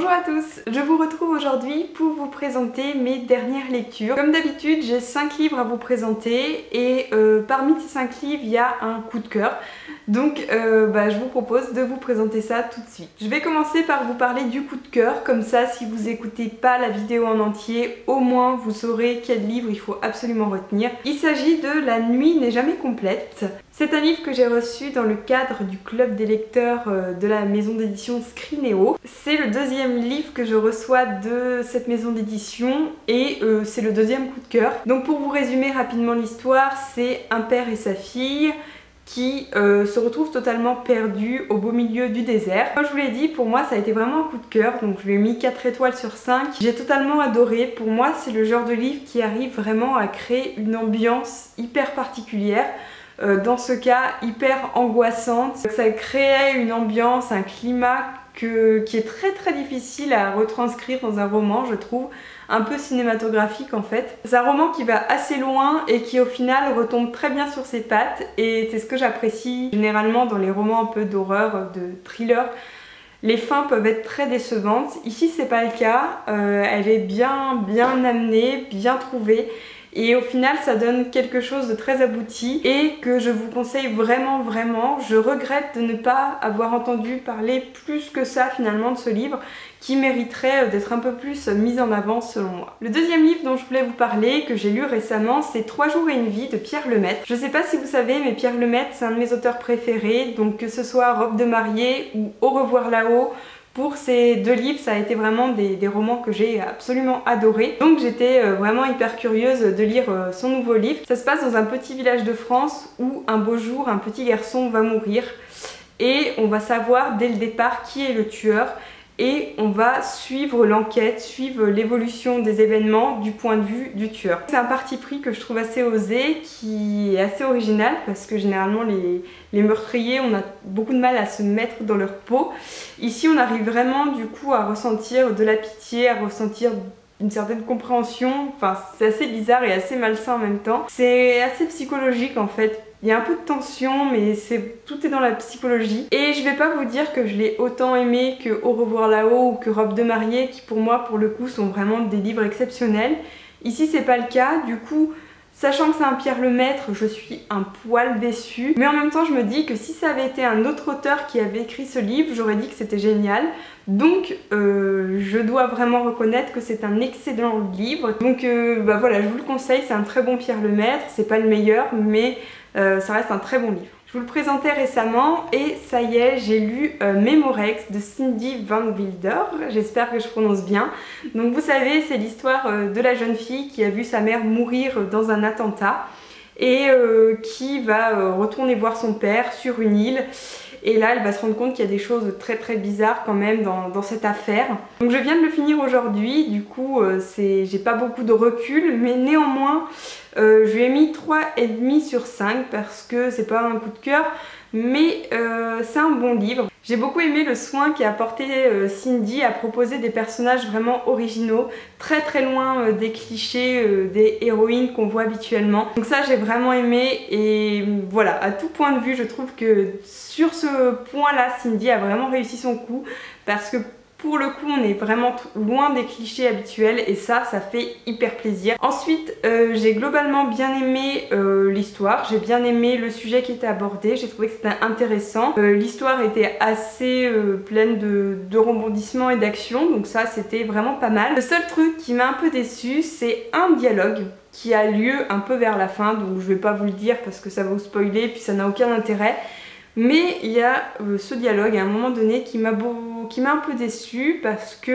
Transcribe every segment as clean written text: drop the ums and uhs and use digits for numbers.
Bonjour à tous, je vous retrouve aujourd'hui pour vous présenter mes dernières lectures. Comme d'habitude, j'ai 5 livres à vous présenter et parmi ces 5 livres, il y a un coup de cœur. Donc je vous propose de vous présenter ça tout de suite. Je vais commencer par vous parler du coup de cœur, comme ça si vous n'écoutez pas la vidéo en entier, au moins vous saurez quel livre il faut absolument retenir. Il s'agit de La nuit n'est jamais complète. C'est un livre que j'ai reçu dans le cadre du club des lecteurs de la maison d'édition Scrinéo. C'est le deuxième livre que je reçois de cette maison d'édition et c'est le deuxième coup de cœur. Donc pour vous résumer rapidement l'histoire, c'est un père et sa fille qui se retrouvent totalement perdus au beau milieu du désert. Comme je vous l'ai dit, pour moi ça a été vraiment un coup de cœur, donc je lui ai mis 4 étoiles sur 5. J'ai totalement adoré. Pour moi c'est le genre de livre qui arrive vraiment à créer une ambiance hyper particulière. Dans ce cas hyper angoissante. Ça crée une ambiance, un climat qui est très difficile à retranscrire dans un roman, je trouve, un peu cinématographique en fait. C'est un roman qui va assez loin et qui au final retombe très bien sur ses pattes et c'est ce que j'apprécie généralement dans les romans un peu d'horreur, de thriller. Les fins peuvent être très décevantes. Ici c'est pas le cas, elle est bien amenée, bien trouvée. Et au final ça donne quelque chose de très abouti et que je vous conseille vraiment. Je regrette de ne pas avoir entendu parler plus que ça finalement de ce livre qui mériterait d'être un peu plus mis en avant selon moi. Le deuxième livre dont je voulais vous parler, que j'ai lu récemment, c'est 3 jours et une vie de Pierre Lemaitre. Je sais pas si vous savez, mais Pierre Lemaitre c'est un de mes auteurs préférés, donc que ce soit Robe de mariée ou Au revoir là-haut. Pour ces 2 livres, ça a été vraiment des romans que j'ai absolument adorés. Donc j'étais vraiment hyper curieuse de lire son nouveau livre. Ça se passe dans un petit village de France où un beau jour, un petit garçon va mourir. Et on va savoir dès le départ qui est le tueur. Et on va suivre l'enquête, suivre l'évolution des événements du point de vue du tueur. C'est un parti pris que je trouve assez osé, qui est assez original parce que généralement les meurtriers, on a beaucoup de mal à se mettre dans leur peau. Ici on arrive vraiment du coup à ressentir de la pitié, à ressentir une certaine compréhension. Enfin c'est assez bizarre et assez malsain en même temps. C'est assez psychologique en fait. Il y a un peu de tension mais tout est dans la psychologie. Et je vais pas vous dire que je l'ai autant aimé que Au revoir là-haut ou que Robe de mariée qui pour moi pour le coup sont vraiment des livres exceptionnels. Ici c'est pas le cas, du coup sachant que c'est un Pierre Lemaitre, je suis un poil déçue. Mais en même temps je me dis que si ça avait été un autre auteur qui avait écrit ce livre, j'aurais dit que c'était génial. Donc je dois vraiment reconnaître que c'est un excellent livre. Donc voilà, je vous le conseille, c'est un très bon Pierre Lemaitre, c'est pas le meilleur mais ça reste un très bon livre. Je vous le présentais récemment et ça y est, j'ai lu Mémorex de Cindy Van Wilder, j'espère que je prononce bien. Donc vous savez, c'est l'histoire de la jeune fille qui a vu sa mère mourir dans un attentat et qui va retourner voir son père sur une île. Et là, elle va se rendre compte qu'il y a des choses très bizarres quand même dans cette affaire. Donc je viens de le finir aujourd'hui, du coup j'ai pas beaucoup de recul, mais néanmoins je lui ai mis 3,5 sur 5 parce que c'est pas un coup de cœur, mais c'est un bon livre. J'ai beaucoup aimé le soin qu'a apporté Cindy à proposer des personnages vraiment originaux, très loin des clichés des héroïnes qu'on voit habituellement. Donc ça j'ai vraiment aimé et voilà, à tout point de vue je trouve que sur ce point là Cindy a vraiment réussi son coup parce que pour le coup on est vraiment loin des clichés habituels et ça fait hyper plaisir. Ensuite j'ai globalement bien aimé l'histoire, j'ai bien aimé le sujet qui était abordé, j'ai trouvé que c'était intéressant. L'histoire était assez pleine de rebondissements et d'action, donc ça c'était vraiment pas mal. Le seul truc qui m'a un peu déçue, c'est un dialogue qui a lieu un peu vers la fin, donc je vais pas vous le dire parce que ça va vous spoiler puis ça n'a aucun intérêt. Mais il y a ce dialogue à un moment donné qui m'a un peu déçue parce que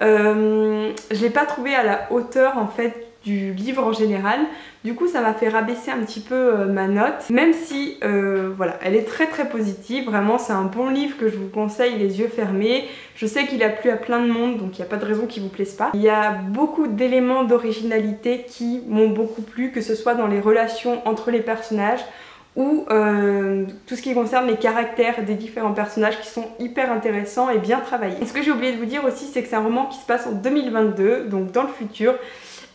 je l'ai pas trouvé à la hauteur en fait du livre en général. Du coup ça m'a fait rabaisser un petit peu ma note, même si voilà, elle est très positive, vraiment c'est un bon livre que je vous conseille les yeux fermés. Je sais qu'il a plu à plein de monde donc il n'y a pas de raison qu'il vous plaise pas. Il y a beaucoup d'éléments d'originalité qui m'ont beaucoup plu, que ce soit dans les relations entre les personnages ou tout ce qui concerne les caractères des différents personnages qui sont hyper intéressants et bien travaillés. Et ce que j'ai oublié de vous dire aussi, c'est que c'est un roman qui se passe en 2022, donc dans le futur,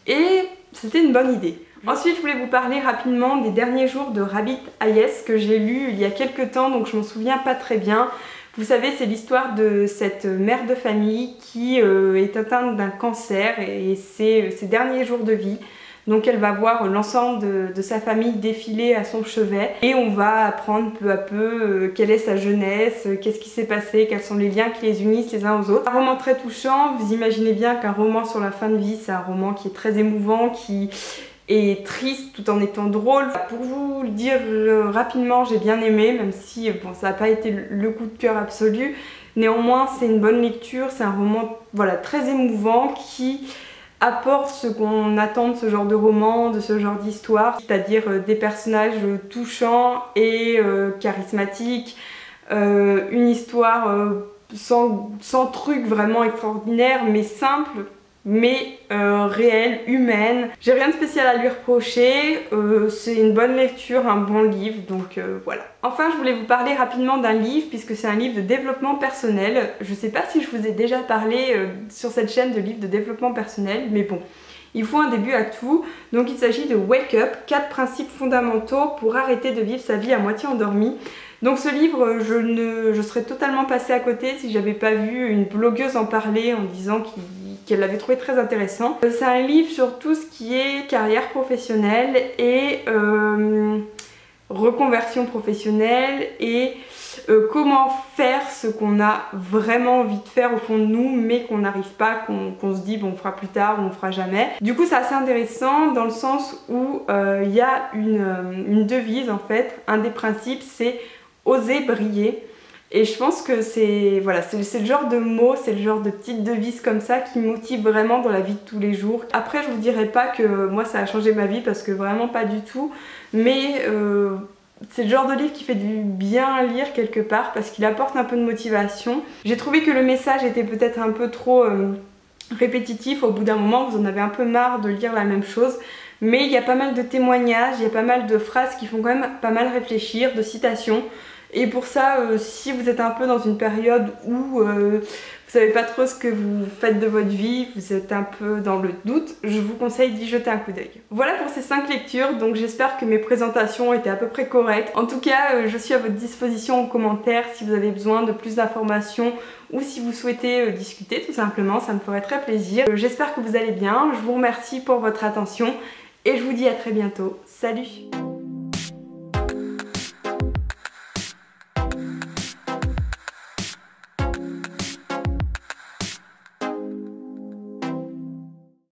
et c'était une bonne idée. Ensuite, je voulais vous parler rapidement des derniers jours de Rabbit Hayes que j'ai lu il y a quelques temps, donc je m'en souviens pas très bien. Vous savez, c'est l'histoire de cette mère de famille qui est atteinte d'un cancer et c'est ses derniers jours de vie. Donc elle va voir l'ensemble de sa famille défiler à son chevet et on va apprendre peu à peu quelle est sa jeunesse, qu'est-ce qui s'est passé, quels sont les liens qui les unissent les uns aux autres. Un roman très touchant, vous imaginez bien qu'un roman sur la fin de vie, c'est un roman qui est très émouvant, qui est triste tout en étant drôle. Pour vous le dire rapidement, j'ai bien aimé, même si bon, ça n'a pas été le coup de cœur absolu. Néanmoins, c'est une bonne lecture, c'est un roman voilà, très émouvant qui apporte ce qu'on attend de ce genre de roman, de ce genre d'histoire, c'est-à-dire des personnages touchants et charismatiques, une histoire sans truc vraiment extraordinaire, mais simple, mais réelle, humaine. J'ai rien de spécial à lui reprocher, c'est une bonne lecture, un bon livre, donc voilà. Enfin, je voulais vous parler rapidement d'un livre, puisque c'est un livre de développement personnel. Je sais pas si je vous ai déjà parlé sur cette chaîne de livres de développement personnel, mais bon, il faut un début à tout. Donc il s'agit de Wake Up, 4 principes fondamentaux pour arrêter de vivre sa vie à moitié endormie. Donc ce livre, je serais totalement passée à côté si j'avais pas vu une blogueuse en parler en disant qu'elle l'avait trouvé très intéressant. C'est un livre sur tout ce qui est carrière professionnelle et reconversion professionnelle et comment faire ce qu'on a vraiment envie de faire au fond de nous mais qu'on n'arrive pas, qu'on se dit bon on fera plus tard ou on fera jamais. Du coup c'est assez intéressant dans le sens où il y a une devise en fait, un des principes c'est oser briller. Et je pense que c'est voilà, c'est le genre de mots, c'est le genre de petite devise comme ça qui motive vraiment dans la vie de tous les jours. Après je vous dirai pas que moi ça a changé ma vie parce que vraiment pas du tout, mais c'est le genre de livre qui fait du bien à lire quelque part parce qu'il apporte un peu de motivation. J'ai trouvé que le message était peut-être un peu trop répétitif, au bout d'un moment vous en avez un peu marre de lire la même chose. Mais il y a pas mal de témoignages, il y a pas mal de phrases qui font quand même pas mal réfléchir, de citations. Et pour ça, si vous êtes un peu dans une période où vous savez pas trop ce que vous faites de votre vie, vous êtes un peu dans le doute, je vous conseille d'y jeter un coup d'œil. Voilà pour ces 5 lectures, donc j'espère que mes présentations étaient à peu près correctes. En tout cas, je suis à votre disposition en commentaire si vous avez besoin de plus d'informations ou si vous souhaitez discuter tout simplement, ça me ferait très plaisir. J'espère que vous allez bien, je vous remercie pour votre attention et je vous dis à très bientôt. Salut!